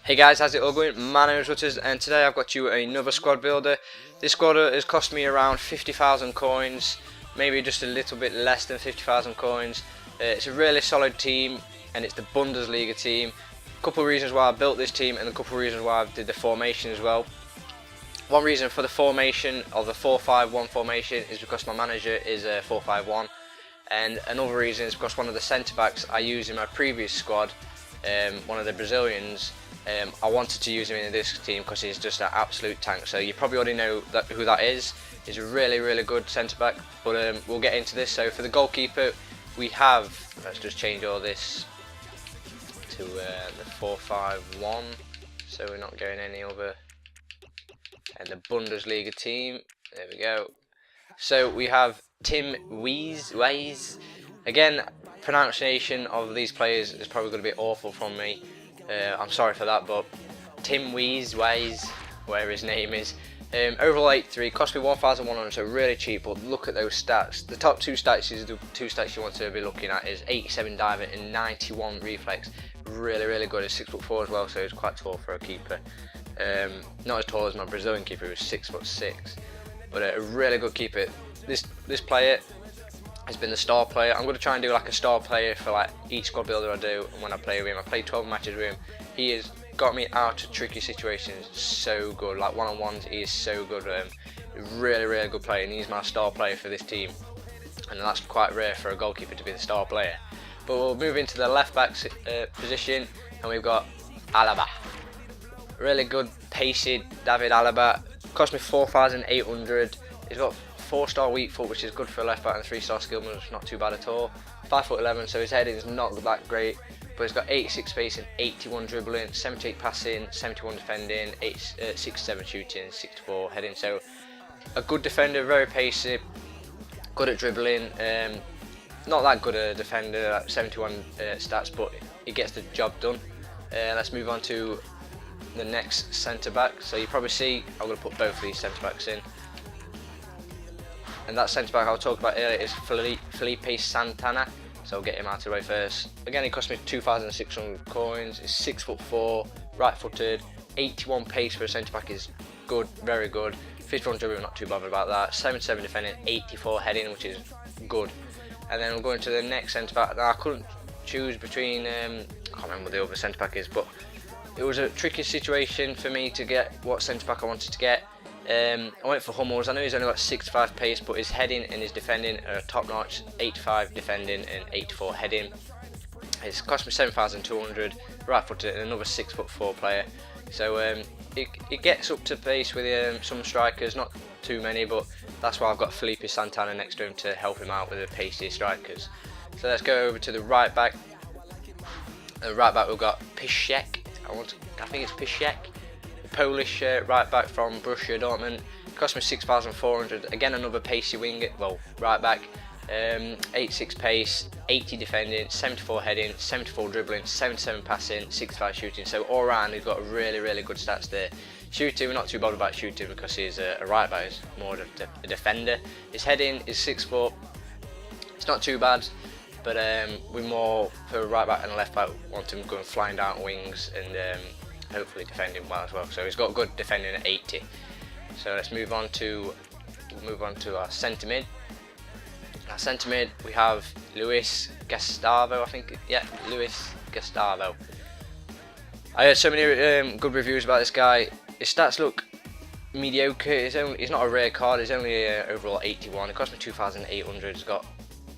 Hey guys, how's it all going? My name is Rutters and today I've got you another squad builder. This squad has cost me around 50,000 coins, maybe just a little bit less than 50,000 coins. It's a really solid team and it's the Bundesliga team. A couple of reasons why I built this team and a couple of reasons why I did the formation as well. One reason for the formation of the 4-5-1 formation is because my manager is a 4-5-1, and another reason is because one of the centre backs I used in my previous squad, one of the Brazilians, I wanted to use him in this team because he's just an absolute tank. So you probably already know who that is. He's a really good centre back, but we'll get into this. So for the goalkeeper we have, let's just change all this to the 4-5-1 so we're not going any other, and the Bundesliga team, there we go. So we have Tim Wiese. Again, pronunciation of these players is probably going to be awful from me. I'm sorry for that, but Tim Wiese, whatever his name is. Overall 83, cost me 1,100, so really cheap, but look at those stats. The top two stats is the two stats you want to be looking at is 87 diving and 91 reflex. Really good. He's 6'4" as well, so he's quite tall for a keeper. Not as tall as my Brazilian keeper, who was 6'6", but a really good keeper. This player has been the star player. I'm going to try and do like a star player for like each squad builder I do, and when I play with him, I played 12 matches with him. He has got me out of tricky situations so good, like one-on-ones. He is so good. Really good player, and he's my star player for this team, and that's quite rare for a goalkeeper to be the star player. But we'll move into the left back position, and we've got Alaba. Really good, pacey David Alaba. Cost me 4,800. He's got 4-star weak foot, which is good for a left back, and 3-star skill moves, not too bad at all. 5'11", so his heading is not that great, but he's got 86 spacing, 81 dribbling, 78 passing, 71 defending, 67 shooting, 64 heading. So a good defender, very pacey, good at dribbling. Not that good a defender, like 71 stats, but he gets the job done. Let's move on to the next centre back. So you probably see I'm going to put both of these centre backs in. And that centre back I was talking about earlier is Felipe Santana, so I'll get him out of the way first. Again, he cost me 2,600 coins. He's 6'4", right-footed, 81 pace for a centre back is good, very good. 51 dribbling, not too bothered about that. 77 defending, 84 heading, which is good. And then we'll go into the next centre back. Now I couldn't choose between, I can't remember what the other centre back is, but it was a tricky situation for me to get what centre back I wanted to get. I went for Hummels. I know he's only got 65 pace, but his heading and his defending are top notch. 85 defending and 84 heading. It's cost me 7,200, right footed, and another 6'4" player. So it gets up to pace with some strikers, not too many, but that's why I've got Felipe Santana next to him to help him out with the pacey strikers. So let's go over to the right back. The right back we've got Piszczek. I think it's Piszczek. Polish right back from Borussia Dortmund. Cost me 6,400. Again, another pacey wing, well, right back. 86 pace, 80 defending, 74 heading, 74 dribbling, 77 passing, 65 shooting. So all round he's got really good stats there. Shooting, we're not too bothered about shooting because he's a right back, he's more a defender. His heading is 6 foot. It's not too bad, but we're more for a right back and a left back. Want him going flying down wings and hopefully defending well as well. So he's got good defending at 80. So let's move on to our centre mid. Our centre mid we have Luis Gustavo, I think. Yeah, Luis Gustavo. I heard so many good reviews about this guy. His stats look mediocre. He's not a rare card. He's only overall 81. It cost me 2,800. He's got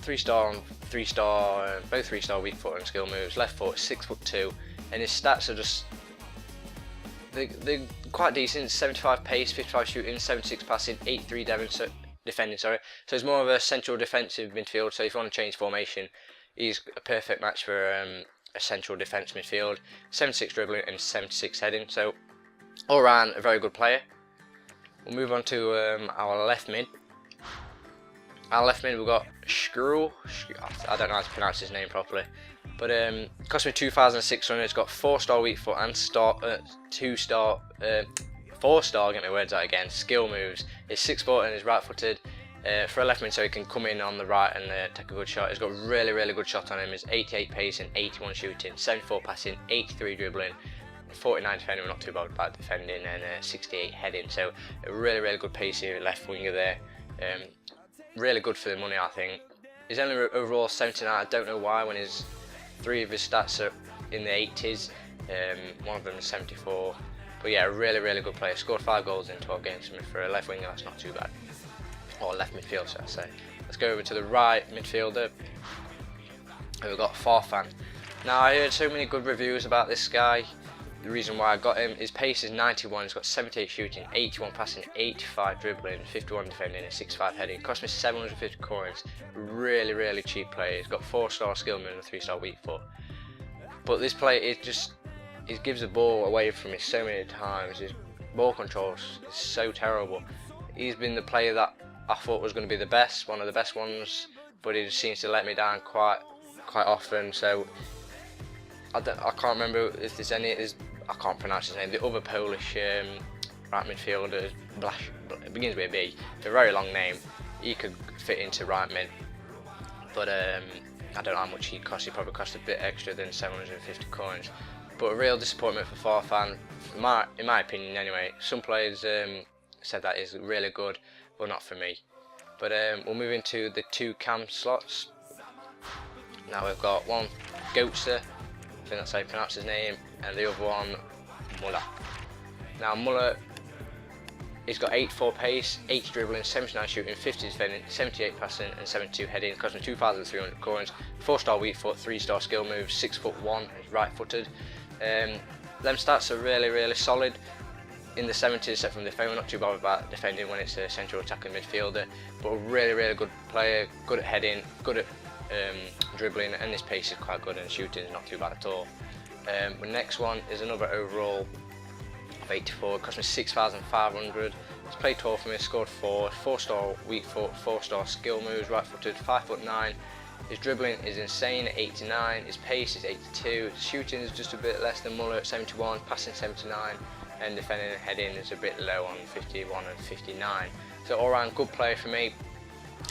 3-star and 3-star, both 3-star weak foot and skill moves. Left foot, 6'2", and his stats are just they're quite decent. 75 pace, 55 shooting, 76 passing, 83 defending. Sorry. So it's more of a central defensive midfield. So if you want to change formation, he's a perfect match for a central defence midfield. 76 dribbling and 76 heading. So all round a very good player. We'll move on to our left mid. Our left mid we've got Skrull. I don't know how to pronounce his name properly, but cost me 2,600. It's got 4-star weak foot and 2-star, 4-star. Get my words out again. Skill moves. He's 6'4" and he's right-footed. For a left mid, so he can come in on the right and take a good shot. He's got really good shot on him. He's 88 pace and 81 shooting, 74 passing, 83 dribbling, 49 defending, not too bad about defending, and 68 heading. So a really good pace here, left winger there. Really good for the money, I think. He's only overall 79. I don't know why, when his 3 of his stats are in the 80s. One of them is 74. But yeah, a really good player. Scored 5 goals in 12 games for a left winger. That's not too bad. Or left midfield, should I say. Let's go over to the right midfielder. We've got Farfan. Now, I heard so many good reviews about this guy. The reason why I got him, his pace is 91, he's got 78 shooting, 81 passing, 85 dribbling, 51 defending and 65 heading. It cost me 750 coins. Really cheap player. He's got 4-star skill move and 3-star weak foot. But this player, it gives the ball away from me so many times. His ball control is so terrible. He's been the player that I thought was going to be the best, one of the best ones, but he just seems to let me down quite often. So I can't remember if there's any. I can't pronounce his name. The other Polish right midfielder, it begins with a B. It's a very long name. He could fit into right mid, but I don't know how much he'd cost. He probably cost a bit extra than 750 coins. But a real disappointment for Farfan, in my opinion anyway. Some players said that is really good, but not for me. But we'll move into the 2 cam slots. Now we've got one Goetze, I think that's how you pronounce his name, and the other one Muller. Now Muller, he's got 84 pace, 80 dribbling, 79 shooting, 50 defending, 78 passing and 72 heading. It cost me 2,300 coins. 4-star weak foot, 3-star skill moves, 6'1", he's right footed. Them stats are really solid. In the 70s, except from the defender, not too bothered about defending when it's a central attacking midfielder, but a really good player, good at heading, good at dribbling, and his pace is quite good, and shooting is not too bad at all. The next one is another overall of 84. It cost me 6,500. He's played 12 for me, scored 4-star weak foot, 4-star skill moves, right footed, 5'9". His dribbling is insane at 89. His pace is 82. His shooting is just a bit less than Muller at 71. Passing 79, and defending and heading is a bit low on 51 and 59. So all round good player for me.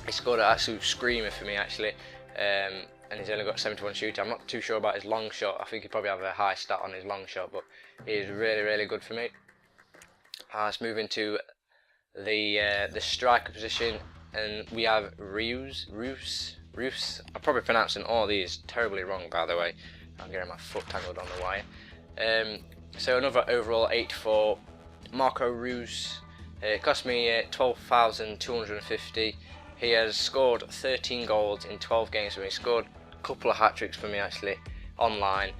He scored an absolute screamer for me actually. And he's only got 71 shooting. I'm not too sure about his long shot. I think he probably have a high stat on his long shot, but he is really good for me. Let's move into the striker position, and we have Roos. I'm probably pronouncing all these terribly wrong, by the way. I'm getting my foot tangled on the wire. So another overall 84, Marco Roos. It cost me 12,250. He has scored 13 goals in 12 games for me. He scored a couple of hat-tricks for me actually, online.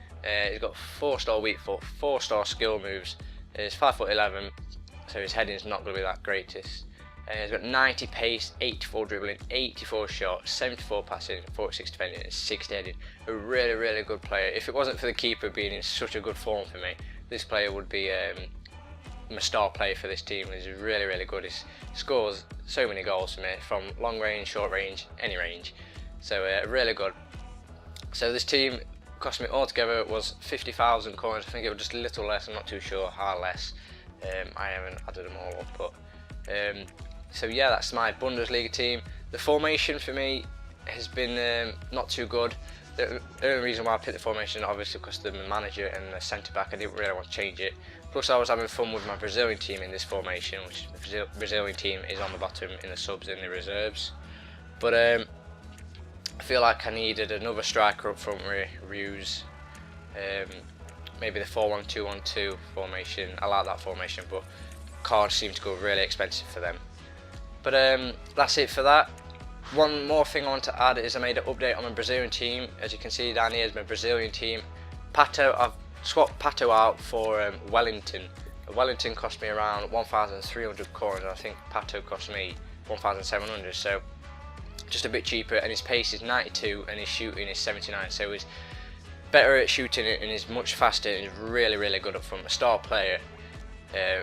He's got 4-star weak foot, 4-star skill moves. He's 5'11", so his heading's not going to be that greatest. He's got 90 pace, 84 dribbling, 84 shots, 74 passing, 46 defending and 60 heading. A really good player. If it wasn't for the keeper being in such a good form for me, this player would be my star player for this team. He's really good. He scores so many goals for me, from long range, short range, any range. So really good. So this team cost me altogether was 50,000 coins. I think it was just a little less. I'm not too sure how less. I haven't added them all up, but so yeah, that's my Bundesliga team. The formation for me has been not too good. The only reason why I picked the formation, obviously, because the manager and the centre back, I didn't really want to change it. Plus, I was having fun with my Brazilian team in this formation, which the Brazilian team is on the bottom in the subs and the reserves. But I feel like I needed another striker up front with Roos. Maybe the 4-1-2-1-2 formation. I like that formation, but cards seem to go really expensive for them. But that's it for that. One more thing I want to add is I made an update on my Brazilian team. As you can see down here is my Brazilian team. Pato, I've swapped Pato out for Wellington. Wellington cost me around 1,300 coins, and I think Pato cost me 1,700, so just a bit cheaper, and his pace is 92 and his shooting is 79, so he's better at shooting and is much faster and is really good up front. A star player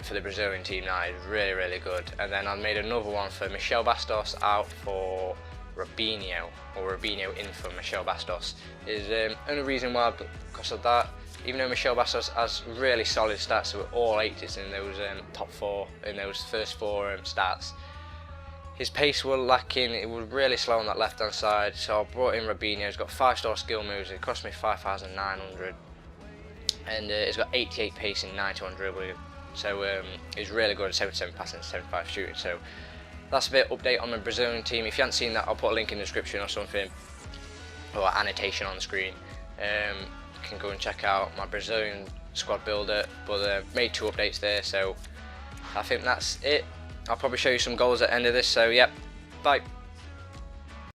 for the Brazilian team now is really good. And then I made another one for Michel Bastos out for Robinho, or Robinho in for Michel Bastos. Is only reason why, because of that. Even though Michel Bastos has really solid stats with all 80s in those top 4, in those first 4 stats, his pace was lacking. It was really slow on that left hand side, so I brought in Robinho. He's got 5-star skill moves. It cost me 5,900. and he's got 88 pacing, 91 dribbling. So he's really good at 77 passing, 75 shooting. So that's a bit update on the Brazilian team. If you haven't seen that, I'll put a link in the description or something, or annotation on the screen. You can go and check out my Brazilian squad builder, but made 2 updates there, so I think that's it. I'll probably show you some goals at the end of this, so yep, bye.